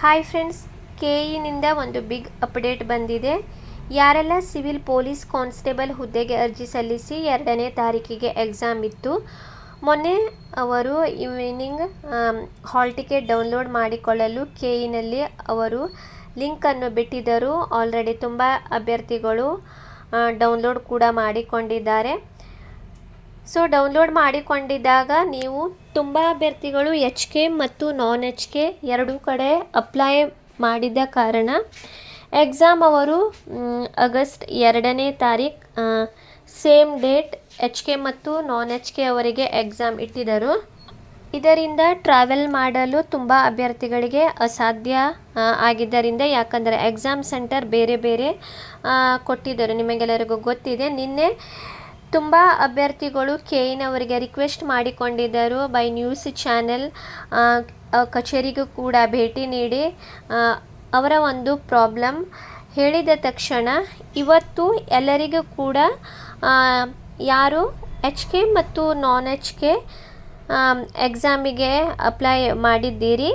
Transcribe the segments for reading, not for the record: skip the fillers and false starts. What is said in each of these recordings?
Hi friends, ಕೆಇನಿಂದ ಒಂದು big update ಬಂದಿದೆ. ಯಾರೆಲ್ಲ ಸಿವಿಲ್ ಪೊಲೀಸ್ ಕಾನ್ಸ್ಟೇಬಲ್ ಹುದ್ದೆಗೆ ಅರ್ಜಿ ಸಲ್ಲಿಸಿ 2ನೇ ತಾರೀಕಿಗೆ ಎಕ್ಸಾಮ್ ಇತ್ತು, ಮೊನ್ನೆ ಅವರು ಈವ್ನಿಂಗ್ ಹಾಲ್ ಟಿಕೆಟ್ ಡೌನ್ಲೋಡ್ ಮಾಡಿಕೊಳ್ಳಲು ಕೆಇನಲ್ಲಿ ಅವರು ಲಿಂಕನ್ನು ಬಿಟ್ಟಿದ್ದರು. ಆಲ್ರೆಡಿ ತುಂಬ ಅಭ್ಯರ್ಥಿಗಳು ಡೌನ್ಲೋಡ್ ಕೂಡ ಮಾಡಿಕೊಂಡಿದ್ದಾರೆ. ಸೊ ಡೌನ್ಲೋಡ್ ಮಾಡಿಕೊಂಡಿದ್ದಾಗ ನೀವು ತುಂಬ ಅಭ್ಯರ್ಥಿಗಳು HK ಮತ್ತು ನಾನ್ HK ಎರಡೂ ಕಡೆ ಅಪ್ಲೈ ಮಾಡಿದ ಕಾರಣ ಎಕ್ಸಾಮ್ ಅವರು ಆಗಸ್ಟ್ 2ನೇ ತಾರೀಕು ಸೇಮ್ ಡೇಟ್ HK ಮತ್ತು ನಾನ್ HK ಅವರಿಗೆ ಎಕ್ಸಾಮ್ ಇಟ್ಟಿದ್ದರು. ಇದರಿಂದ ಟ್ರಾವೆಲ್ ಮಾಡಲು ತುಂಬ ಅಭ್ಯರ್ಥಿಗಳಿಗೆ ಅಸಾಧ್ಯ ಆಗಿದ್ದರಿಂದ, ಯಾಕಂದರೆ ಎಕ್ಸಾಮ್ ಸೆಂಟರ್ ಬೇರೆ ಬೇರೆ ಕೊಟ್ಟಿದ್ದರು. ನಿಮಗೆಲ್ಲರಿಗೂ ಗೊತ್ತಿದೆ. ನಿನ್ನೆ ತುಂಬ ಅಭ್ಯರ್ಥಿಗಳು ಕೆಇನವರಿಗೆ ರಿಕ್ವೆಸ್ಟ್ ಮಾಡಿಕೊಂಡಿದ್ದರು. ಬೈ ನ್ಯೂಸ್ ಚಾನೆಲ್ ಕಚೇರಿಗೂ ಕೂಡ ಭೇಟಿ ನೀಡಿ ಅವರ ಒಂದು ಪ್ರಾಬ್ಲಮ್ ಹೇಳಿದ ತಕ್ಷಣ ಇವತ್ತು ಎಲ್ಲರಿಗೂ ಕೂಡ ಯಾರು HK ಮತ್ತು ನಾನ್ HK ಎಕ್ಸಾಮಿಗೆ ಅಪ್ಲೈ ಮಾಡಿದ್ದೀರಿ,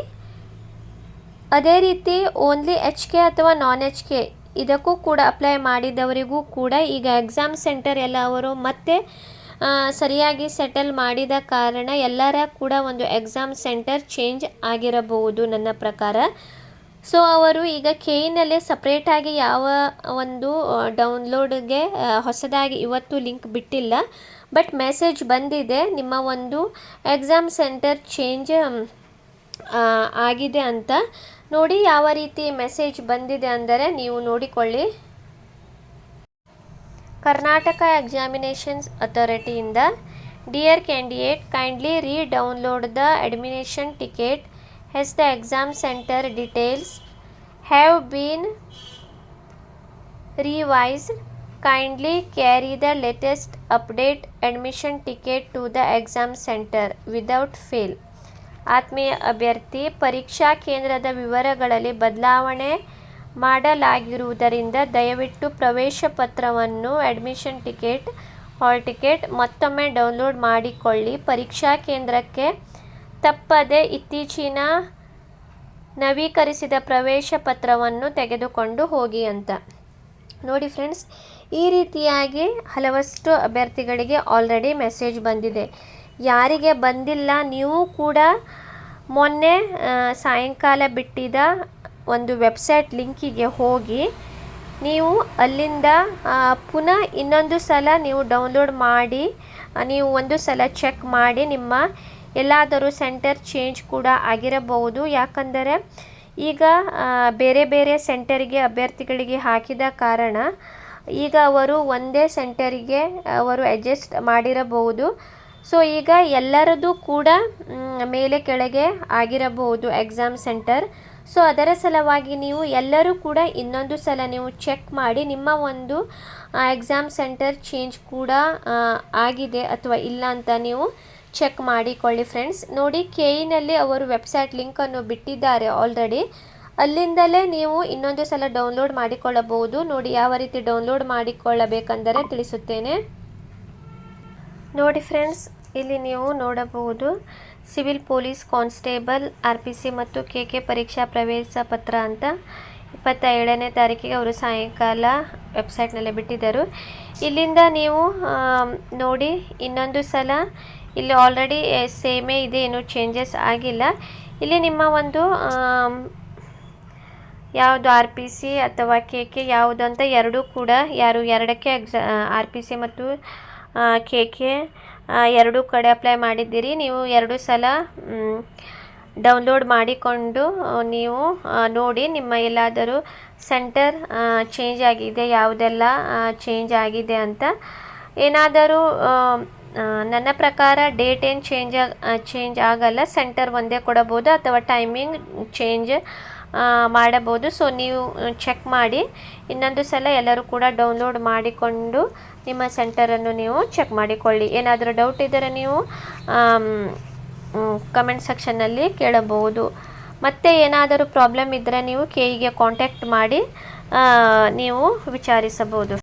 ಅದೇ ರೀತಿ ಓನ್ಲಿ HK ಅಥವಾ ನಾನ್ HK ಇದಕ್ಕೂ ಕೂಡ ಅಪ್ಲೈ ಮಾಡಿದವರಿಗೂ ಕೂಡ ಈಗ ಎಕ್ಸಾಮ್ ಸೆಂಟರ್ ಎಲ್ಲ ಅವರು ಮತ್ತೆ ಸರಿಯಾಗಿ ಸೆಟಲ್ ಮಾಡಿದ ಕಾರಣ ಎಲ್ಲರ ಕೂಡ ಒಂದು ಎಕ್ಸಾಮ್ ಸೆಂಟರ್ ಚೇಂಜ್ ಆಗಿರಬಹುದು ನನ್ನ ಪ್ರಕಾರ. ಸೊ ಅವರು ಈಗ ಕೆಇನಲ್ಲೇ ಸಪ್ರೇಟಾಗಿ ಯಾವ ಒಂದು ಡೌನ್ಲೋಡ್ಗೆ ಹೊಸದಾಗಿ ಇವತ್ತು ಲಿಂಕ್ ಬಿಟ್ಟಿಲ್ಲ, ಬಟ್ ಮೆಸೇಜ್ ಬಂದಿದೆ ನಿಮ್ಮ ಒಂದು ಎಕ್ಸಾಮ್ ಸೆಂಟರ್ ಚೇಂಜ್ ಆಗಿದೆ ಅಂತ. ನೋಡಿ ಯಾವ ರೀತಿ ಮೆಸೇಜ್ ಬಂದಿದೆ ಅಂದರೆ ನೀವು ನೋಡಿಕೊಳ್ಳಿ. ಕರ್ನಾಟಕ ಎಕ್ಸಾಮಿನೇಷನ್ಸ್ ಅಥಾರಿಟಿಯಿಂದ dear candidate, kindly redownload the admission ticket as the exam center details have been revised. Kindly carry the latest update admission ticket to the exam center without fail. ಆತ್ಮೀಯ ಅಭ್ಯರ್ಥಿ, ಪರೀಕ್ಷಾ ಕೇಂದ್ರದ ವಿವರಗಳಲ್ಲಿ ಬದಲಾವಣೆ ಮಾಡಲಾಗಿರುವುದರಿಂದ ದಯವಿಟ್ಟು ಪ್ರವೇಶ ಪತ್ರವನ್ನು, ಅಡ್ಮಿಷನ್ ಟಿಕೆಟ್, ಹಾಲ್ ಟಿಕೆಟ್ ಮತ್ತೊಮ್ಮೆ download ಮಾಡಿಕೊಳ್ಳಿ. ಪರೀಕ್ಷಾ ಕೇಂದ್ರಕ್ಕೆ ತಪ್ಪದೆ ಇತ್ತೀಚಿನ ನವೀಕರಿಸಿದ ಪ್ರವೇಶ ಪತ್ರವನ್ನು ತೆಗೆದುಕೊಂಡು ಹೋಗಿ ಅಂತ. ನೋಡಿ ಫ್ರೆಂಡ್ಸ್, ಈ ರೀತಿಯಾಗಿ ಹಲವಷ್ಟು ಅಭ್ಯರ್ಥಿಗಳಿಗೆ ಆಲ್ರೆಡಿ ಮೆಸೇಜ್ ಬಂದಿದೆ. ಯಾರಿಗೆ ಬಂದಿಲ್ಲ, ನೀವು ಕೂಡ ಮೊನ್ನೆ ಸಾಯಂಕಾಲ ಬಿಟ್ಟಿದ್ದ ಒಂದು ವೆಬ್ಸೈಟ್ ಲಿಂಕಿಗೆ ಹೋಗಿ ನೀವು ಅಲ್ಲಿಂದ ಪುನಃ ಇನ್ನೊಂದು ಸಲ ನೀವು ಡೌನ್ಲೋಡ್ ಮಾಡಿ ನೀವು ಒಂದು ಸಲ ಚೆಕ್ ಮಾಡಿ ನಿಮ್ಮ ಎಲ್ಲಾದರೂ ಸೆಂಟರ್ ಚೇಂಜ್ ಕೂಡ ಆಗಿರಬಹುದು. ಯಾಕಂದರೆ ಈಗ ಬೇರೆ ಬೇರೆ ಸೆಂಟರಿಗೆ ಅಭ್ಯರ್ಥಿಗಳಿಗೆ ಹಾಕಿದ ಕಾರಣ ಈಗ ಅವರು ಒಂದೇ ಸೆಂಟರಿಗೆ ಅವರು ಅಡ್ಜಸ್ಟ್ ಮಾಡಿರಬಹುದು. ಸೊ ಈಗ ಎಲ್ಲರದ್ದು ಕೂಡ ಮೇಲೆ ಕೆಳಗೆ ಆಗಿರಬಹುದು ಎಕ್ಸಾಮ್ ಸೆಂಟರ್. ಸೊ ಅದರ ಸಲುವಾಗಿ ನೀವು ಎಲ್ಲರೂ ಕೂಡ ಇನ್ನೊಂದು ಸಲ ನೀವು ಚೆಕ್ ಮಾಡಿ ನಿಮ್ಮ ಒಂದು ಎಕ್ಸಾಮ್ ಸೆಂಟರ್ ಚೇಂಜ್ ಕೂಡ ಆಗಿದೆ ಅಥವಾ ಇಲ್ಲ ಅಂತ ನೀವು ಚೆಕ್ ಮಾಡಿಕೊಳ್ಳಿ ಫ್ರೆಂಡ್ಸ್. ನೋಡಿ, ಕೆಇನಲ್ಲಿ ಅವರು ವೆಬ್ಸೈಟ್ ಲಿಂಕನ್ನು ಬಿಟ್ಟಿದ್ದಾರೆ ಆಲ್ರೆಡಿ, ಅಲ್ಲಿಂದಲೇ ನೀವು ಇನ್ನೊಂದು ಸಲ ಡೌನ್ಲೋಡ್ ಮಾಡಿಕೊಳ್ಳಬಹುದು. ನೋಡಿ ಯಾವ ರೀತಿ ಡೌನ್ಲೋಡ್ ಮಾಡಿಕೊಳ್ಳಬೇಕೆಂದರೆ ತಿಳಿಸುತ್ತೇನೆ. ನೋಡಿ ಫ್ರೆಂಡ್ಸ್, ಇಲ್ಲಿ ನೀವು ನೋಡಬಹುದು ಸಿವಿಲ್ ಪೊಲೀಸ್ ಕಾನ್ಸ್ಟೇಬಲ್ RPC ಮತ್ತು KK ಪರೀಕ್ಷಾ ಪ್ರವೇಶ ಪತ್ರ ಅಂತ 27ನೇ ತಾರೀಕಿಗೆ ಅವರು ಸಾಯಂಕಾಲ ವೆಬ್ಸೈಟ್ನಲ್ಲೇ ಬಿಟ್ಟಿದ್ದರು. ಇಲ್ಲಿಂದ ನೀವು ನೋಡಿ ಇನ್ನೊಂದು ಸಲ ಇಲ್ಲಿ ಆಲ್ರೆಡಿ ಸೇಮೇ ಇದೆ, ಏನೂ ಚೇಂಜಸ್ ಆಗಿಲ್ಲ. ಇಲ್ಲಿ ನಿಮ್ಮ ಒಂದು ಯಾವುದು RPC ಅಥವಾ KK ಯಾವುದು ಅಂತ ಎರಡೂ ಕೂಡ ಯಾರು 2ಕ್ಕೆ RPC ಮತ್ತು KK ಎರಡೂ ಕಡೆ ಅಪ್ಲೈ ಮಾಡಿದ್ದೀರಿ, ನೀವು 2 ಸಲ ಡೌನ್ಲೋಡ್ ಮಾಡಿಕೊಂಡು ನೀವು ನೋಡಿ ನಿಮ್ಮ ಎಲ್ಲಾದರೂ ಸೆಂಟರ್ ಚೇಂಜ್ ಆಗಿದೆ, ಯಾವುದೆಲ್ಲ ಚೇಂಜ್ ಆಗಿದೆ ಅಂತ. ಏನಾದರೂ ನನ್ನ ಪ್ರಕಾರ ಡೇಟ್ ಏನು ಚೇಂಜ್ ಆಗಲ್ಲ, ಸೆಂಟರ್ ಒಂದೇ ಕೊಡಬಹುದು ಅಥವಾ ಟೈಮಿಂಗ್ ಚೇಂಜ್ ಮಾಡಬಹುದು. ಸೊ ನೀವು ಚೆಕ್ ಮಾಡಿ ಇನ್ನೊಂದು ಸಲ ಎಲ್ಲರೂ ಕೂಡ ಡೌನ್ಲೋಡ್ ಮಾಡಿಕೊಂಡು ನಿಮ್ಮ ಸೆಂಟರನ್ನು ನೀವು ಚೆಕ್ ಮಾಡಿಕೊಳ್ಳಿ. ಏನಾದರೂ ಡೌಟ್ ಇದ್ದರೆ ನೀವು ಕಮೆಂಟ್ ಸೆಕ್ಷನ್ನಲ್ಲಿ ಕೇಳಬಹುದು. ಮತ್ತು ಏನಾದರೂ ಪ್ರಾಬ್ಲಮ್ ಇದ್ದರೆ ನೀವು ಕೆಇಗೆ ಕಾಂಟ್ಯಾಕ್ಟ್ ಮಾಡಿ ನೀವು ವಿಚಾರಿಸಬಹುದು.